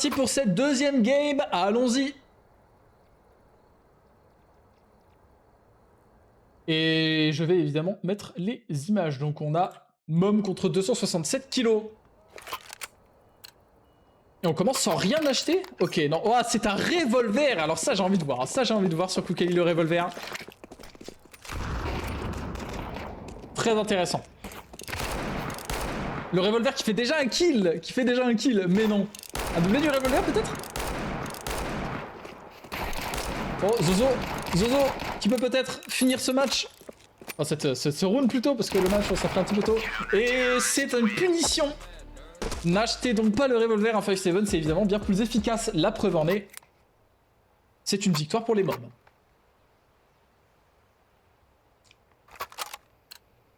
parti pour cette deuxième game. Allons-y. Et je vais évidemment mettre les images. Donc on a Mom contre 267 kilos. Et on commence sans rien acheter. Ok, non. Oh, c'est un revolver. Alors ça, j'ai envie de voir. Ça, j'ai envie de voir sur Koukeli, le revolver. Très intéressant. Le revolver qui fait déjà un kill. Mais non. Un doublé du revolver, peut-être? Oh, Zozo, qui peut peut-être finir ce match. Oh, ce round plutôt, parce que le match, ça fait un petit peu tôt. Et c'est une punition. N'achetez donc pas le revolver en 5-7, c'est évidemment bien plus efficace. La preuve en est, c'est une victoire pour les mobs.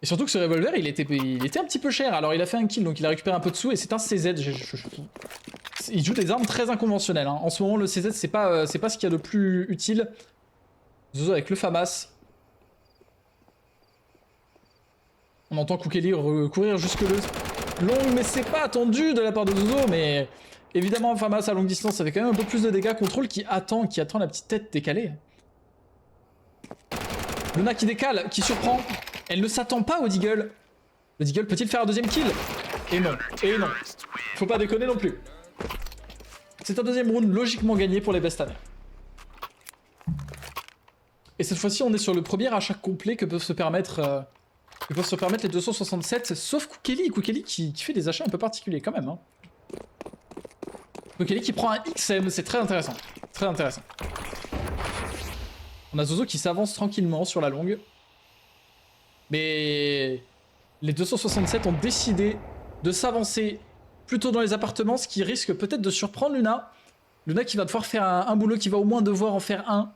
Et surtout que ce revolver, il était un petit peu cher. Alors il a fait un kill, donc il a récupéré un peu de sous, et c'est un CZ. Il joue des armes très inconventionnelles. Hein. En ce moment, le CZ, c'est pas ce qu'il y a de plus utile. Zozo avec le FAMAS. On entend Koukeli courir jusque le long, mais c'est pas attendu de la part de Zozo. Mais évidemment, FAMAS à longue distance, ça fait quand même un peu plus de dégâts. Contrôle qui attend la petite tête décalée. Luna qui décale, qui surprend. Elle ne s'attend pas au Deagle. Le Deagle peut-il faire un deuxième kill? Et non, Faut pas déconner non plus. C'est un deuxième round logiquement gagné pour les Bestaner. Et cette fois-ci, on est sur le premier achat complet que peuvent se permettre les 267, sauf Koukeli. Koukeli qui fait des achats un peu particuliers quand même. Hein. Koukeli qui prend un XM, c'est très intéressant. Très intéressant. On a Zozo qui s'avance tranquillement sur la longue. Mais les 267 ont décidé de s'avancer plutôt dans les appartements, ce qui risque peut-être de surprendre Luna. Luna qui va devoir faire un boulot, qui va au moins devoir en faire un.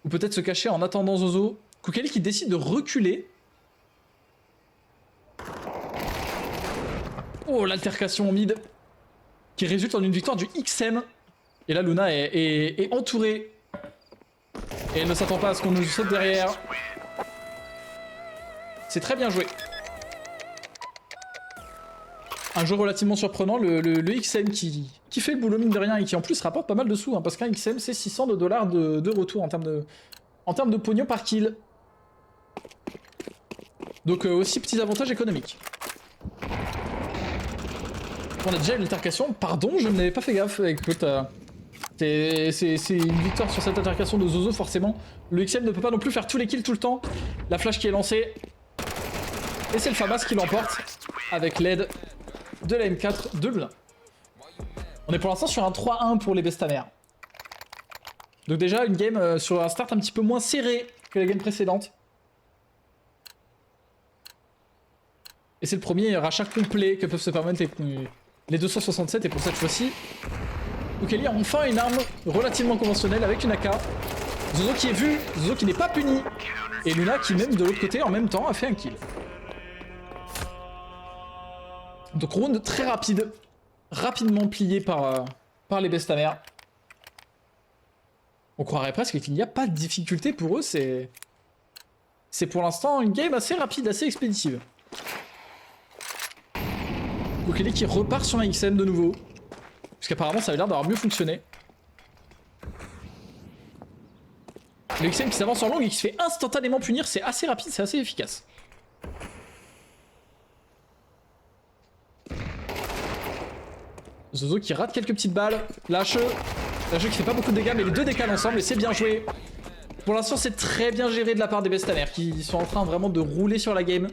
Ou peut-être se cacher en attendant Zozo. Koukeli qui décide de reculer. Oh, l'altercation en mid. Qui résulte en une victoire du XM. Et là, Luna est entourée. Et elle ne s'attend pas à ce qu'on nous saute derrière. C'est très bien joué. Un jeu relativement surprenant, le XM qui fait le boulot mine de rien et qui en plus rapporte pas mal de sous, hein, parce qu'un XM c'est 600 $, de retour en termes de pognon par kill. Donc aussi petits avantages économiques. On a déjà une altercation, pardon, je n'avais pas fait gaffe, écoute, c'est une victoire sur cette altercation de Zozo forcément. Le XM ne peut pas non plus faire tous les kills tout le temps. La flash qui est lancée. Et c'est le FAMAS qui l'emporte avec l'aide de la M4 de Luna. On est pour l'instant sur un 3-1 pour les Bestaner. Donc déjà une game sur un start un petit peu moins serré que la game précédente. Et c'est le premier rachat complet que peuvent se permettre les 267. Et pour cette fois-ci, Koukeli a enfin une arme relativement conventionnelle avec une AK. Zozo qui est vu, Zozo qui n'est pas puni. Et Luna qui même de l'autre côté en même temps a fait un kill. Donc round très rapide, rapidement plié par les Bestaner. On croirait presque qu'il n'y a pas de difficulté pour eux, c'est pour l'instant une game assez rapide, assez expéditive. Koukeli qui repart sur un XM de nouveau, puisqu'apparemment ça avait l'air d'avoir mieux fonctionné. Le XM qui s'avance en longue et qui se fait instantanément punir, c'est assez rapide, c'est assez efficace. Zozo qui rate quelques petites balles. Lâcheux qui fait pas beaucoup de dégâts, mais les deux décalent ensemble et c'est bien joué. Pour l'instant, c'est très bien géré de la part des Bestaner qui sont en train vraiment de rouler sur la game.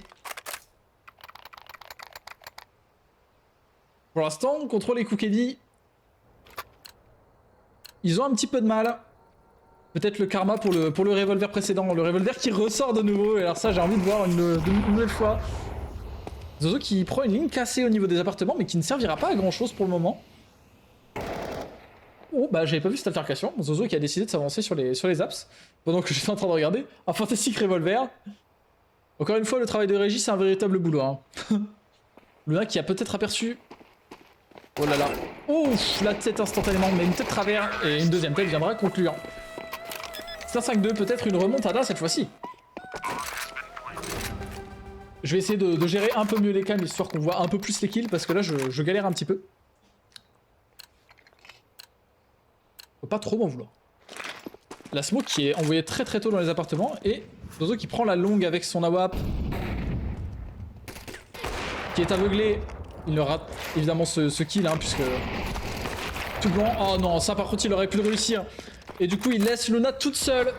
Pour l'instant, on contrôle les Koukeli. Ils ont un petit peu de mal. Peut-être le karma pour le revolver précédent. Le revolver qui ressort de nouveau. Et alors ça, j'ai envie de voir une nouvelle fois. Zozo qui prend une ligne cassée au niveau des appartements, mais qui ne servira pas à grand chose pour le moment. Oh, bah j'avais pas vu cette altercation. Zozo qui a décidé de s'avancer sur les apps, pendant que j'étais en train de regarder. Un fantastique revolver. Encore une fois, le travail de régie, c'est un véritable boulot. Hein. Luna qui a peut-être aperçu... Oh là là. Ouf, la tête instantanément, mais une tête travers. Et une deuxième tête viendra concluant. C'est un 5-2, peut-être une remontada cette fois-ci. Je vais essayer de gérer un peu mieux les cams, histoire qu'on voit un peu plus les kills, parce que là, je galère un petit peu. Faut pas trop m'en vouloir. La smoke qui est envoyée très très tôt dans les appartements et Zozo qui prend la longue avec son AWP. Qui est aveuglé. Il rate évidemment ce kill hein, puisque... Tout blanc. Oh non, ça par contre il aurait pu le réussir. Et du coup il laisse Luna toute seule.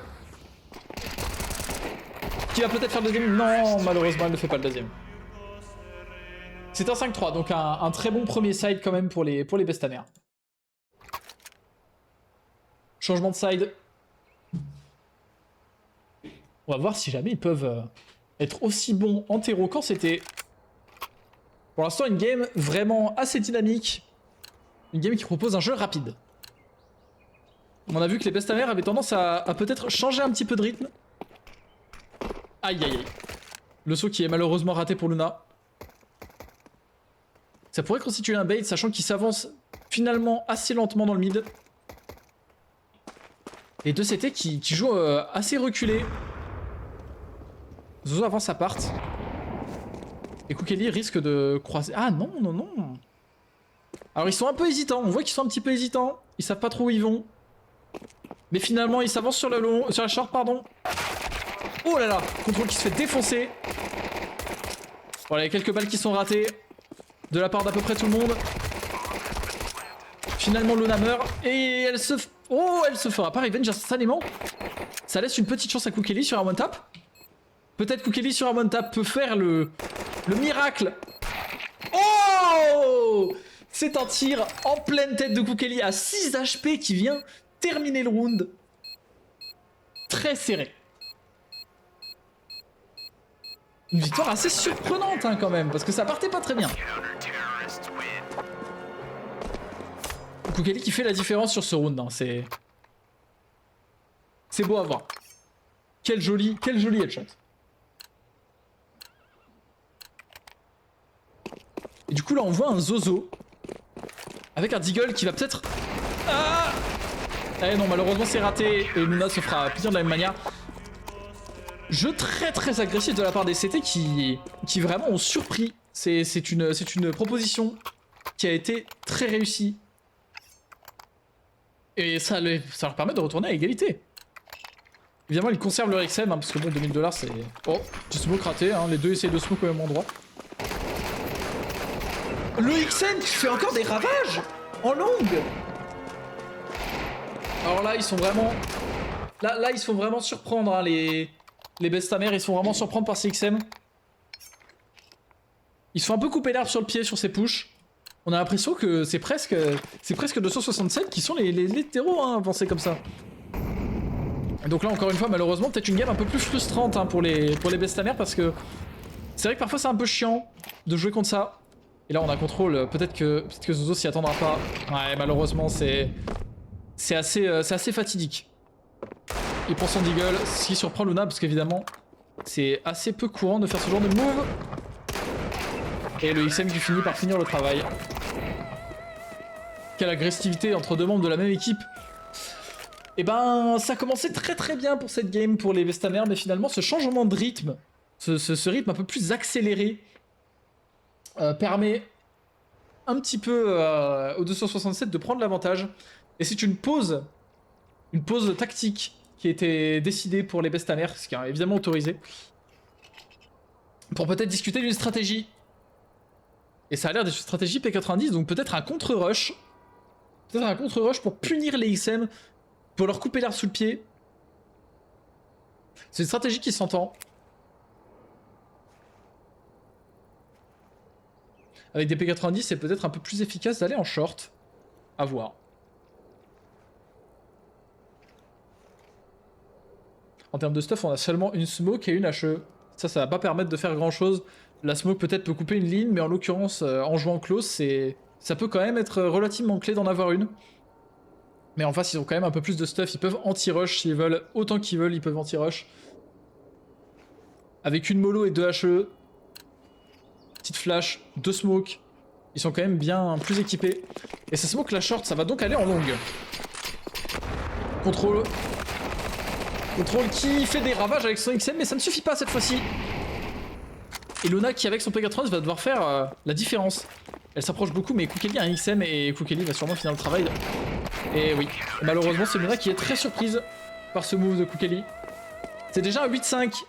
Qui va peut-être faire le deuxième. Non, malheureusement elle ne fait pas le deuxième. C'est un 5-3, donc un très bon premier side quand même pour les Bestamers. Changement de side. On va voir si jamais ils peuvent être aussi bons en terreau quand c'était. Pour l'instant, une game vraiment assez dynamique. Une game qui propose un jeu rapide. On a vu que les Bestamers avaient tendance à peut-être changer un petit peu de rythme. Aïe aïe aïe. Le saut qui est malheureusement raté pour Luna. Ça pourrait constituer un bait, sachant qu'il s'avance finalement assez lentement dans le mid. Et 2CT qui joue assez reculé. Zozo avance sa part. Et Koukeli risque de croiser... Ah non, non, non. Alors ils sont un peu hésitants, on voit qu'ils sont un petit peu hésitants. Ils savent pas trop où ils vont. Mais finalement ils s'avancent sur la short, pardon. Oh là là, contrôle qui se fait défoncer. Voilà, il y a quelques balles qui sont ratées. De la part d'à peu près tout le monde. Finalement Luna meurt. Et elle se... Oh, elle se fera pas revenge instantanément. Ça laisse une petite chance à Koukeli sur un one tap. Peut-être Koukeli sur un one tap peut faire le miracle. Oh! C'est un tir en pleine tête de Koukeli à 6 HP qui vient terminer le round. Très serré. Une victoire assez surprenante hein, quand même, parce que ça partait pas très bien. Koukeli qui fait la différence sur ce round, hein. C'est beau à voir. Quel joli headshot. Et du coup là on voit un Zozo avec un Deagle qui va peut-être... Ah eh non, malheureusement c'est raté et Luna se fera punir de la même manière. Jeu très très agressif de la part des CT qui vraiment ont surpris. C'est une proposition qui a été très réussie. Et ça leur permet de retourner à égalité. Évidemment ils conservent leur XM hein, parce que bon 2000$ c'est... Oh, petit smoke raté, hein, les deux essayent de smoke au même endroit. Le XM qui fait encore des ravages en longue. Alors là ils sont vraiment... Là ils se font vraiment surprendre hein, les Bestamers, ils se font vraiment surprendre par ces XM. Ils se font un peu couper l'herbe sur le pied sur ces pushs. On a l'impression que c'est presque 267 qui sont les terreaux hein, avancés comme ça. Et donc là encore une fois malheureusement peut-être une game un peu plus frustrante hein, pour les Bestamers parce que c'est vrai que parfois c'est un peu chiant de jouer contre ça. Et là on a contrôle, peut-être que Zozo s'y attendra pas. Ouais malheureusement c'est assez fatidique. Il prend son Deagle, ce qui surprend Luna parce qu'évidemment c'est assez peu courant de faire ce genre de move. Et le XM qui finit par finir le travail. Quelle agressivité entre deux membres de la même équipe. Et ben ça commençait très très bien pour cette game pour les Bestamers, mais finalement ce changement de rythme, ce rythme un peu plus accéléré permet un petit peu au 267 de prendre l'avantage. Et c'est une pause tactique qui a été décidée pour les Bestamers, ce qui est évidemment autorisé, pour peut-être discuter d'une stratégie. Et ça a l'air d'être une stratégie P90, donc peut-être un contre-rush. Peut-être un contre-rush pour punir les XM, pour leur couper l'herbe sous le pied. C'est une stratégie qui s'entend. Avec des P90, c'est peut-être un peu plus efficace d'aller en short. À voir. En termes de stuff, on a seulement une smoke et une HE. Ça va pas permettre de faire grand chose. La smoke peut-être peut couper une ligne, mais en l'occurrence, en jouant close, ça peut quand même être relativement clé d'en avoir une. Mais en face, ils ont quand même un peu plus de stuff. Ils peuvent anti-rush s'ils veulent. Autant qu'ils veulent, ils peuvent anti-rush. Avec une mollo et deux HE. Petite flash, deux smokes. Ils sont quand même bien plus équipés. Et ça smoke la short, ça va donc aller en longue. Contrôle. Contrôle qui fait des ravages avec son XM, mais ça ne suffit pas cette fois-ci. Et Luna qui avec son P90 va devoir faire la différence. Elle s'approche beaucoup, mais Koukeli a un XM et Koukeli va sûrement finir le travail. Et oui, malheureusement, c'est Luna qui est très surprise par ce move de Koukeli. C'est déjà un 8-5.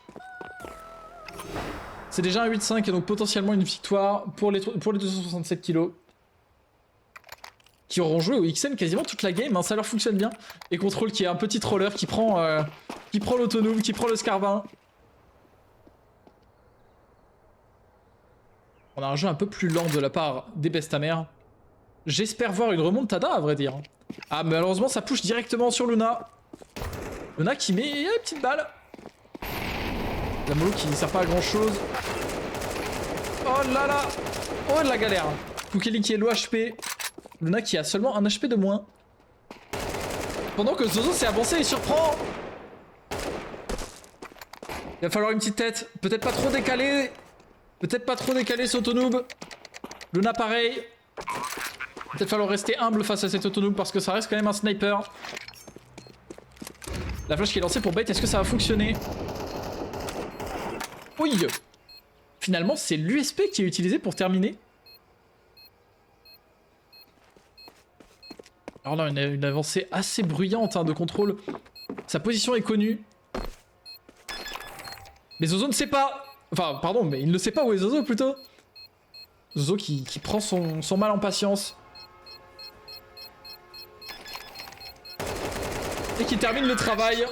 C'est déjà un 8-5 et donc potentiellement une victoire pour les 267 kilos. Qui auront joué au XM quasiment toute la game, hein, ça leur fonctionne bien. Et Control qui est un petit troller qui prend l'autonome, qui prend le Scarbin. On a un jeu un peu plus lent de la part des Bestamers. J'espère voir une remontada à vrai dire. Ah malheureusement ça push directement sur Luna. Luna qui met une petite balle. La mollo qui ne sert pas à grand chose. Oh là là. Oh la galère. Koukeli qui est low HP. Luna qui a seulement un HP de moins. Pendant que Zozo s'est avancé et surprend. Il va falloir une petite tête. Peut-être pas trop décalé. Peut-être pas trop décalé ce autonoob. Luna pareil. Peut-être falloir rester humble face à cet autonoob parce que ça reste quand même un sniper. La flash qui est lancée pour bait, est-ce que ça va fonctionner? Oui. Finalement, c'est l'USP qui est utilisé pour terminer. Alors là, une avancée assez bruyante hein, de contrôle. Sa position est connue. Mais Zozo ne sait pas. Enfin, pardon, mais il ne sait pas où est Zozo plutôt. Zozo qui prend son mal en patience. Et qui termine le travail.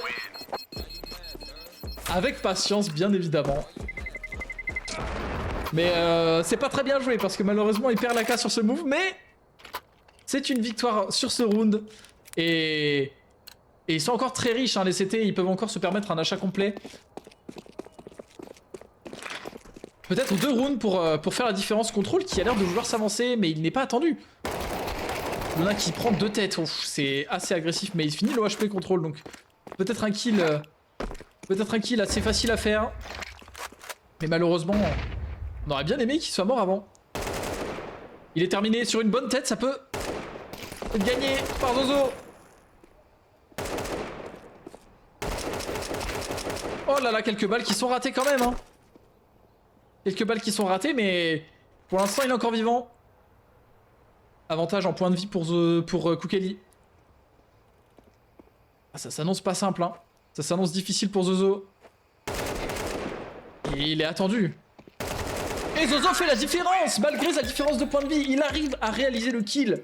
Avec patience, bien évidemment. Mais c'est pas très bien joué parce que malheureusement il perd la K sur ce move. Mais c'est une victoire sur ce round. Et ils sont encore très riches, hein, les CT. Ils peuvent encore se permettre un achat complet. Peut-être 2 rounds pour faire la différence. Contrôle qui a l'air de vouloir s'avancer, mais il n'est pas attendu. Luna qui prend 2 têtes. C'est assez agressif, mais il finit le HP contrôle. Donc peut-être un kill assez facile à faire. Mais malheureusement, on aurait bien aimé qu'il soit mort avant. Il est terminé sur une bonne tête, ça peut être gagné par Zozo. Oh là là, quelques balles qui sont ratées quand même. Hein. Quelques balles qui sont ratées, mais pour l'instant, il est encore vivant. Avantage en point de vie pour Koukeli. Ah, ça s'annonce pas simple. Hein. Ça s'annonce difficile pour Zozo. Et il est attendu. Et Zozo fait la différence. Malgré sa différence de point de vie, il arrive à réaliser le kill.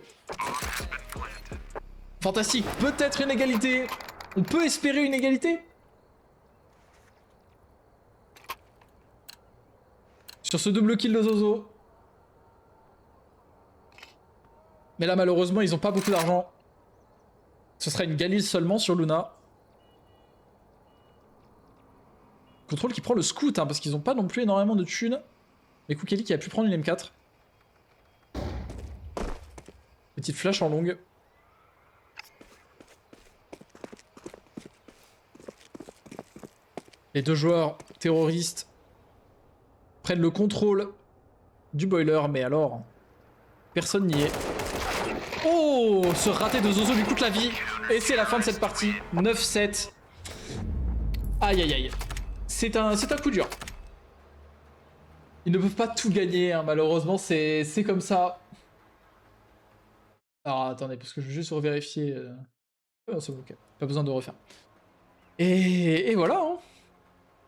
Fantastique. Peut-être une égalité. On peut espérer une égalité. Sur ce double kill de Zozo. Mais là, malheureusement, ils ont pas beaucoup d'argent. Ce sera une galise seulement sur Luna. Contrôle qui prend le scout, hein, parce qu'ils ont pas non plus énormément de thunes. Mais Koukeli qui a pu prendre une M4. Petite flash en longue. Les deux joueurs terroristes prennent le contrôle du boiler, mais alors, personne n'y est. Oh, ce raté de Zozo lui coûte la vie. Et c'est la fin de cette partie. 9-7. Aïe aïe aïe. C'est un coup dur. Ils ne peuvent pas tout gagner, hein, malheureusement, c'est comme ça. Alors attendez, parce que je vais juste revérifier. Oh, c'est ok, pas besoin de refaire. Et voilà, hein.